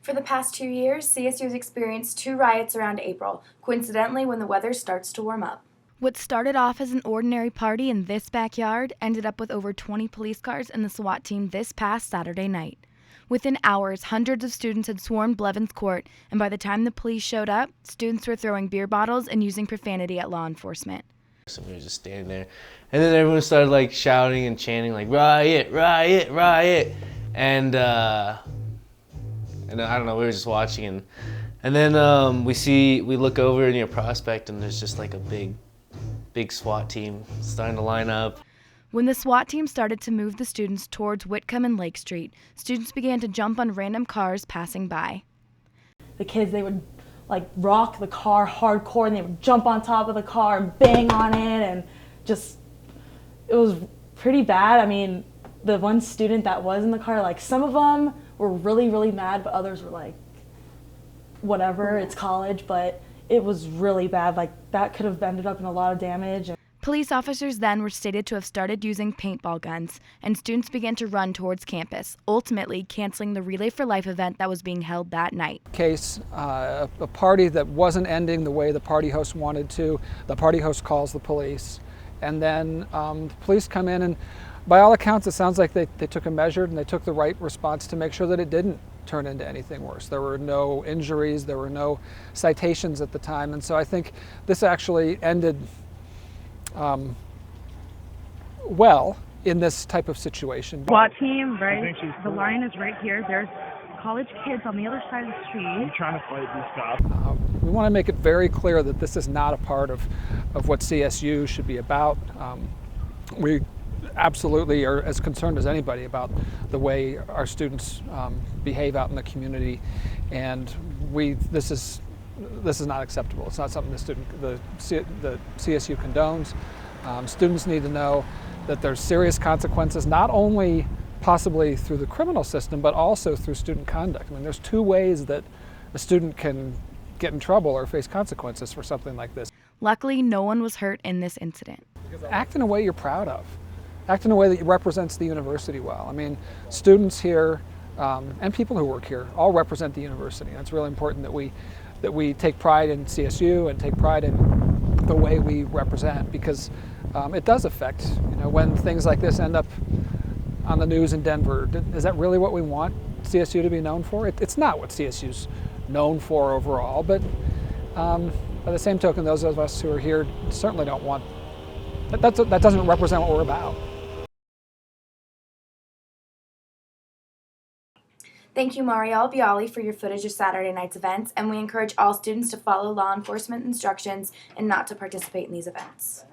For the past 2 years, CSU has experienced 2 riots around April, coincidentally when the weather starts to warm up. What started off as an ordinary party in this backyard ended up with over 20 police cars and the SWAT team this past Saturday night. Within hours, hundreds of students had swarmed Blevin Court, and by the time the police showed up, students were throwing beer bottles and using profanity at law enforcement. So we were just standing there, and then everyone started like shouting and chanting like "riot, riot, riot," and I don't know. We were just watching, and then we look over near Prospect, and there's just like a big SWAT team starting to line up. When the SWAT team started to move the students towards Whitcomb and Lake Street, students began to jump on random cars passing by. The kids, they would like rock the car hardcore, and they would jump on top of the car and bang on it, and just, it was pretty bad. I mean, the one student that was in the car, like some of them were really, really mad, but others were like, whatever, it's college, but it was really bad. Like that could have ended up in a lot of damage. Police officers then were stated to have started using paintball guns, and students began to run towards campus, ultimately canceling the Relay for Life event that was being held that night. A party that wasn't ending the way the party host wanted to. The party host calls the police, and then the police come in, and by all accounts it sounds like they took a measured and they took the right response to make sure that it didn't turn into anything worse. There were no injuries, there were no citations at the time, and so I think this actually ended well in this type of situation. SWAT team, right? The line is right here. There's college kids on the other side of the street. I'm trying to fight these cops. We want to make it very clear that this is not a part of what CSU should be about. We absolutely are as concerned as anybody about the way our students behave out in the community, and this is not acceptable. It's not something the CSU condones. Students need to know that there's serious consequences, not only possibly through the criminal system, but also through student conduct. I mean, there's 2 ways that a student can get in trouble or face consequences for something like this. Luckily, no one was hurt in this incident. Act in a way you're proud of. Act in a way that represents the university well. I mean, students here and people who work here all represent the university. And it's really important that we take pride in CSU and take pride in the way we represent, because it does affect, when things like this end up on the news in Denver. Is that really what we want CSU to be known for? It's not what CSU's known for overall, but by the same token, those of us who are here certainly don't want, that doesn't represent what we're about. Thank you, Marielle Bialy, for your footage of Saturday night's events, and we encourage all students to follow law enforcement instructions and not to participate in these events.